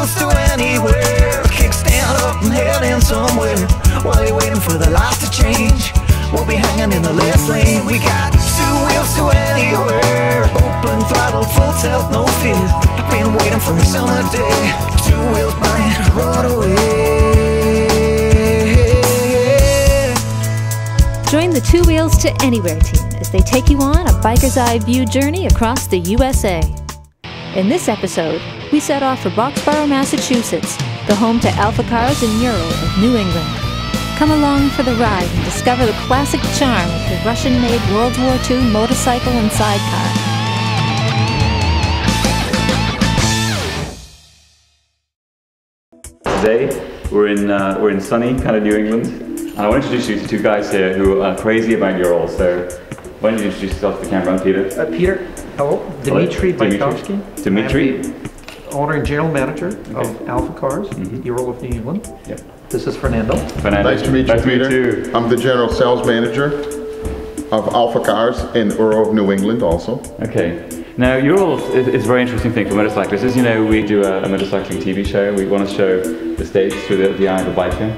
wheels to anywhere. Kickstand up and heading somewhere. While you're waiting for the lights to change, we'll be hanging in the left lane. We got two wheels to anywhere. Open throttle, full tilt, no fear. Been waiting for a summer day. Two wheels burning, run away. Join the Two Wheels to Anywhere team as they take you on a biker's eye view journey across the USA. In this episode, we set off for Boxborough, Massachusetts, the home to Alpha Cars and Ural of New England. Come along for the ride and discover the classic charm of the Russian-made World War II motorcycle and sidecar. Today, we're in sunny kind of New England, and I want to introduce you to two guys here who are crazy about Ural. So, why don't you introduce yourself to the camera, Peter? Peter, hello. Dmitry Baikovsky. Dimitri. I'm the owner and general manager of Alpha Cars, Ural of New England. Yep. This is Fernando. Nice to meet you, Peter. I'm the general sales manager of Alpha Cars in Ural of New England also. Okay. Now, Ural is a very interesting thing for motorcyclists. As you know, we do a motorcycling TV show. We want to show the States through the eye of a biker.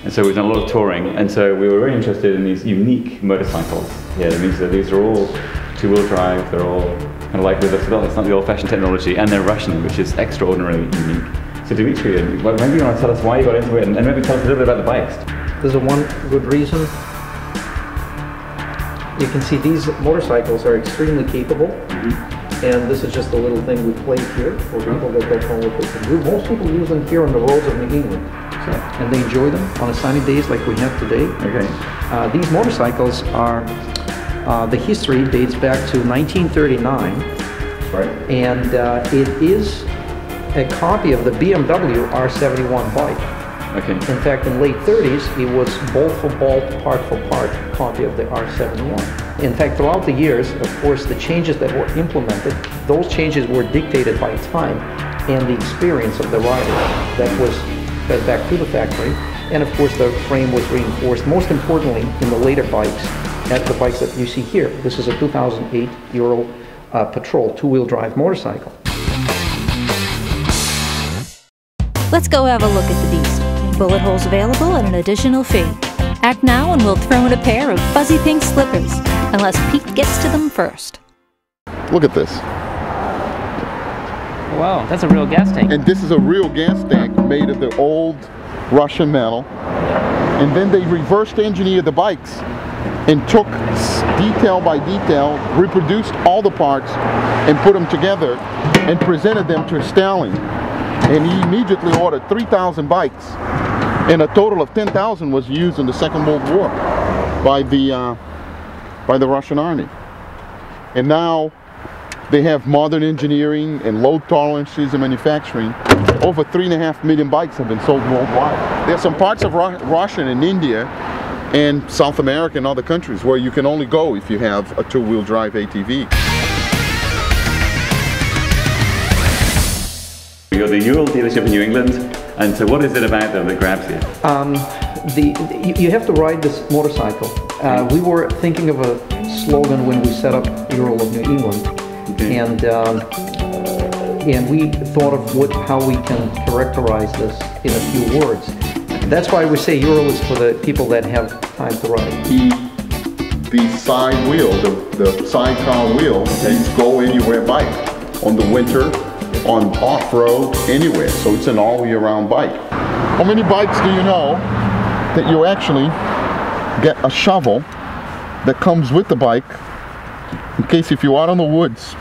And so we've done a lot of touring. And so we were very interested in these unique motorcycles. Yeah, that means that these are all two-wheel drive. They're all kind of like with us. It's not the old-fashioned technology. And they're Russian, which is extraordinarily unique. So Dimitri, maybe you want to tell us why you got into it, and maybe tell us a little bit about the bikes. There's one good reason. You can see these motorcycles are extremely capable, and this is just a little thing we play here for people that don't know what they can do. Most people use them here on the roads of New England, and they enjoy them on sunny days like we have today. Okay. These motorcycles are, the history dates back to 1939, right. And it is a copy of the BMW R71 bike. Okay. In fact, in late 30s, it was bolt for bolt, part for part copy of the R71. In fact, throughout the years, of course, the changes that were implemented, those changes were dictated by time and the experience of the rider that was fed back to the factory. And of course, the frame was reinforced, most importantly, in the later bikes, at the bikes that you see here. This is a 2008 Ural Patrol two-wheel drive motorcycle. Let's go have a look at the beast. Bullet holes available at an additional fee. Act now and we'll throw in a pair of fuzzy pink slippers, unless Pete gets to them first. Look at this. Wow, that's a real gas tank. And this is a real gas tank made of the old Russian metal. And then they reversed engineered the bikes and took detail by detail, reproduced all the parts and put them together and presented them to Stalin. And he immediately ordered 3,000 bikes, and a total of 10,000 was used in the Second World War by the Russian army. And now they have modern engineering and low tolerances in manufacturing. Over 3.5 million bikes have been sold worldwide. There's some parts of Russia and India and South America and other countries where you can only go if you have a two-wheel drive ATV. You're the Ural dealership in New England, and so what is it about them that grabs you? You have to ride this motorcycle. We were thinking of a slogan when we set up Ural of New England, and we thought of how we can characterize this in a few words. That's why we say Ural is for the people that have time to ride. The side wheel, the sidecar wheel, is go anywhere bike on the winter, on off-road, anywhere. So it's an all-year-round bike. How many bikes do you know that you actually get a shovel that comes with the bike in case if you're out in the woods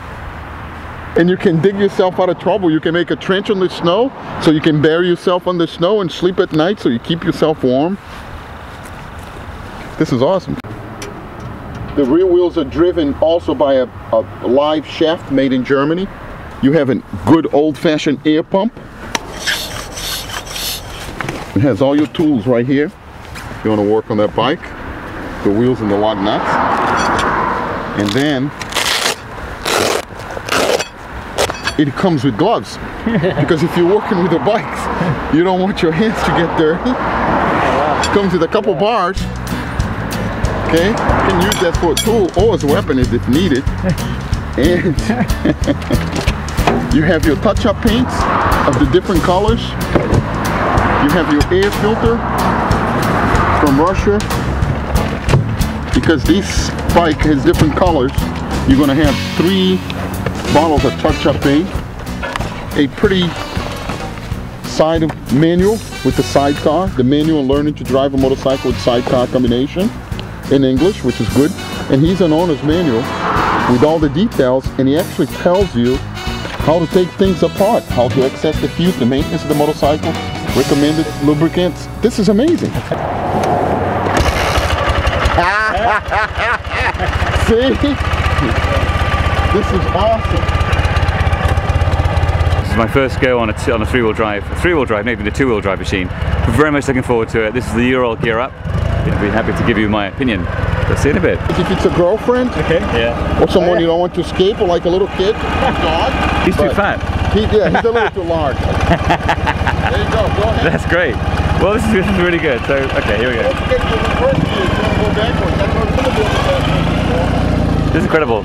and you can dig yourself out of trouble? You can make a trench on the snow so you can bury yourself on the snow and sleep at night so you keep yourself warm. This is awesome. The rear wheels are driven also by a live shaft made in Germany. You have a good old-fashioned air pump. It has all your tools right here if you want to work on that bike. The wheels and the lug nuts. And then it comes with gloves. Because if you're working with the bikes, you don't want your hands to get dirty. It comes with a couple bars. Okay, you can use that for a tool or as a weapon if needed. And you have your touch-up paints of the different colors. You have your air filter from Russia. Because this bike has different colors, you're going to have 3 bottles of touch-up paint, a pretty side manual with the Sidecar, the manual learning to drive a motorcycle with Sidecar combination in English, which is good. And he's an owner's manual with all the details, and he actually tells you how to take things apart, how to access the fuse, the maintenance of the motorcycle, recommended lubricants. This is amazing. See? This is awesome. This is my first go on a 3-wheel drive, maybe the 2-wheel drive machine. I'm very much looking forward to it. This is the Ural Gear Up. I'd be happy to give you my opinion. Let's see in a bit. If it's a girlfriend, okay, yeah, or someone you don't want to escape, or like a little kid, dog. He's too fat. He's a little too large. There you go ahead. That's great. Well, this is really good. So, okay, here we go. This is incredible.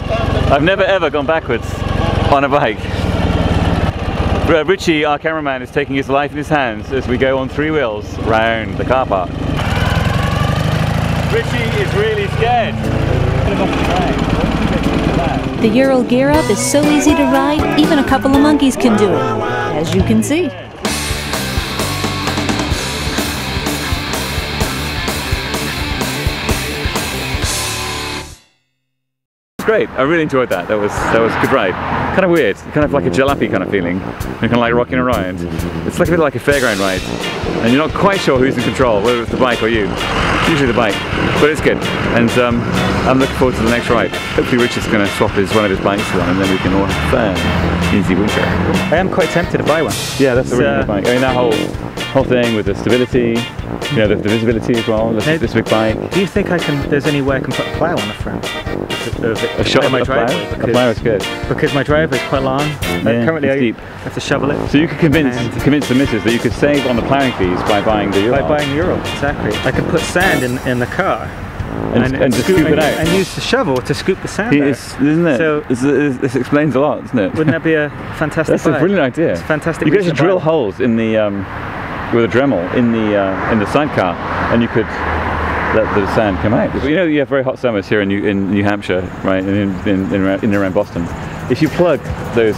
I've never ever gone backwards on a bike. Richie, our cameraman, is taking his life in his hands as we go on 3 wheels round the car park. Richie is really scared. The Ural Gear Up is so easy to ride, even a couple of monkeys can do it, as you can see. Great, I really enjoyed that. That was a good ride. Kind of weird, kind of like a jalopy kind of feeling. You're kind of like rocking around. It's like a bit like a fairground ride, and you're not quite sure who's in control, whether it's the bike or you. It's usually the bike, but it's good. And I'm looking forward to the next ride. Hopefully Richard's going to swap one of his bikes for one, and then we can all have fun. Easy winter. I am quite tempted to buy one. Yeah, that's a really good bike. I mean, that whole thing with the stability, you know, the visibility as well. This big bike. Do you think there's any way I can put a plough on the front? A shot my driveway. A plough is good. Because my driveway is quite long. Yeah, currently I deep. have to shovel it. So you could convince the missus that you could save on the ploughing fees by buying the Ural. By buying the Ural, exactly. I could put sand in the car. And just scoop it out. And use the shovel to scoop the sand out. Isn't it? So this explains a lot, doesn't it? Wouldn't that be a fantastic That's a brilliant idea. It's fantastic. You could actually drill holes in the with a Dremel in the sidecar, and you could let the sand come out. You know, you have very hot summers here in New Hampshire, right, in around Boston. If you plug those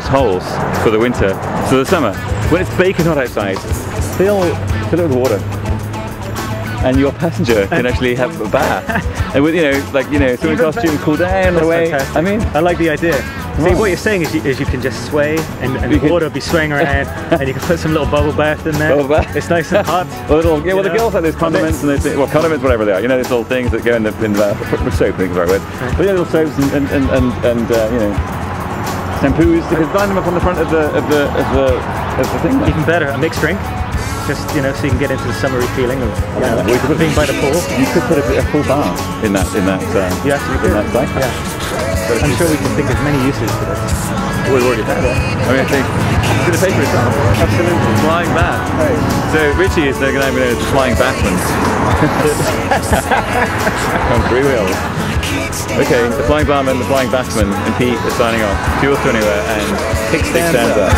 holes for the winter, so the summer, when it's baking hot outside, fill it with water, and your passenger can actually have a bath. And with swimming costume, cool down on the way. Fantastic. I mean, I like the idea. See, what you're saying is you can just sway, and the water will be swaying around, and you can put some little bubble bath in there. Bubble bath. It's nice and hot. Well, the girls have those condiments and condiments, whatever they are. You know, these little things that go in the soap. I think is right word. But yeah, little soaps and you know, shampoos. You can line them up on the front of the thing. Even better, a mixed drink. Just, you know, so you can get into the summery feeling of being by the pool. You could put a full bar in that You actually could. in that cycle. Yeah. I'm sure we can think of many uses for this. We've already had it. I mean, I think it's going to pay for itself. Absolutely. Flying bath. Right. So Richie is going to be a flying bathman. On 3 wheels. Okay, the flying barman, the flying batsman, and Pete are signing off. Fuel to anywhere and kickstands up.